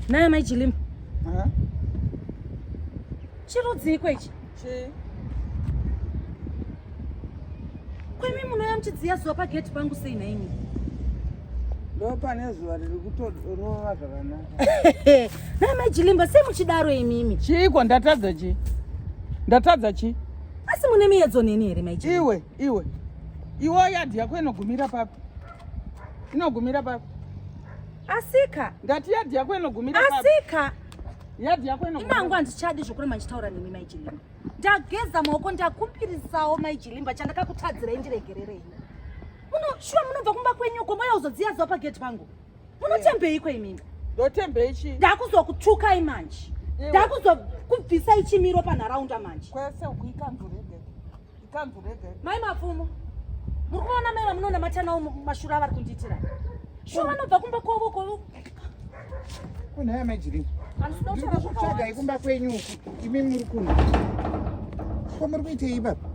naye mai chilimba chirudziko ichi kwemi munoya muchidziya zuva pageti pangu sei naimi ndo pane zuva riri kutorova zvakanaka naye mai chilimba sei muchidaro imimi chiiko ndatadza chi ndatadza chi asi mune miedzo neni here mai chilimba iwe yadhi yako inogumira papi asika ndati yadhi yako inogumira papi asika yadhi yako inogumira inangu handichadi zvokuri manchitaura nemi mai chilimba ndageza maoko ndakumbirisawo mai chilimba chandakakutadzirai ndiregererei shuwa munobva kumba kwenyuko moya uzodziya zuva pageti pangu munotembei kweimimi ndotembei chi ndakuzokutsvukai manje ndakuzokubvisai chimiro panharaunda manje kwese ikanzurege mai mapfumo muri kuona mai vamunoona matanawo mashura avari kundiitira shuwa vanobva kumba kwavo kunhaya majirimba ndikutsvagai kumba kwenyu uku imi muri kuno ko muri kuitei ipapa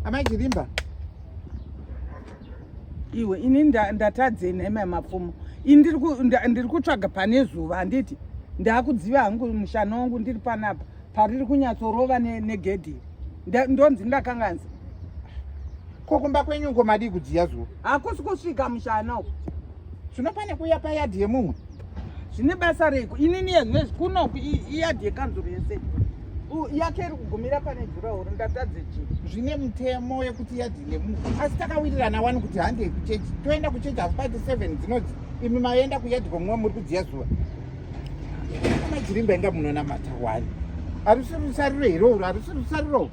amajirimba iwe ini ndatadzei naimai mapfumo ndiri kutsvaga pane zuva handiti ndakudziva hangu mushana wangu ndiri panapa pariri kunyatsorova negedhiri ndonzi ndakanganzi ko kumba kwenyu uko madi kudziya zuva hakusi kusvika mushana uku zvino pane kuya payadhi yemumwe zvine basa reiko inini yezvinezvi kunoku iyadhi yekanzuro yese yake iri kugumira pane jurahoro ndatadze chii zvine mutemo wekuti yadhi yemumwe asi takawirirana wani kuti handei kuchechi toenda kuchechi hafu pati 7 dzinodzi imi maenda kuyadhi kwamumwe muri kudziya zuva amajirimba inga munonamata wani harisi rusariro iroro harisi rusariro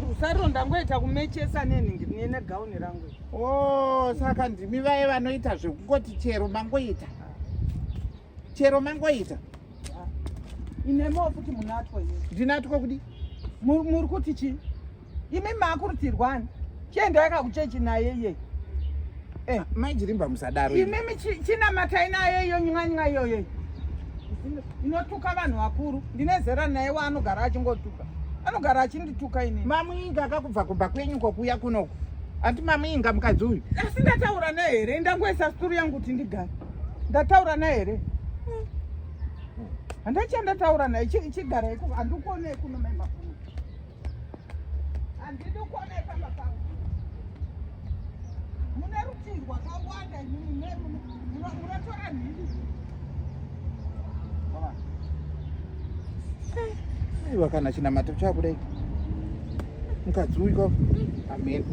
rusariro ndangoita kumechesa negauni rangu saka ndimi vaye vanoita zvekungoti chero mangoita inemowo futi munatwo iye ndinatwo kudi muri kuti chii imi makurutirwani chiendai kakuchechi naye iye maijirimba musadaro imimi chinamatai naye iyo nywanyaa iyoyo inotuka vanhu vakuru ndine zera naye waanogara achingotuka anogara achindituka ini mamuinga akakubva kumba kwenyu kokuya kunoku handi mamuinga mukadzi uyu asi ndataura naye here ndangoisa situru yangu kuti ndigare ndataura naye here handachandataura naye chigara iko handikuonei kuno mai mapfumo handidi kuonei pamba pangu mune rutivi rwakawanda munotora nhindi aiwa kana chinamato chakudai mukadzi uyu amen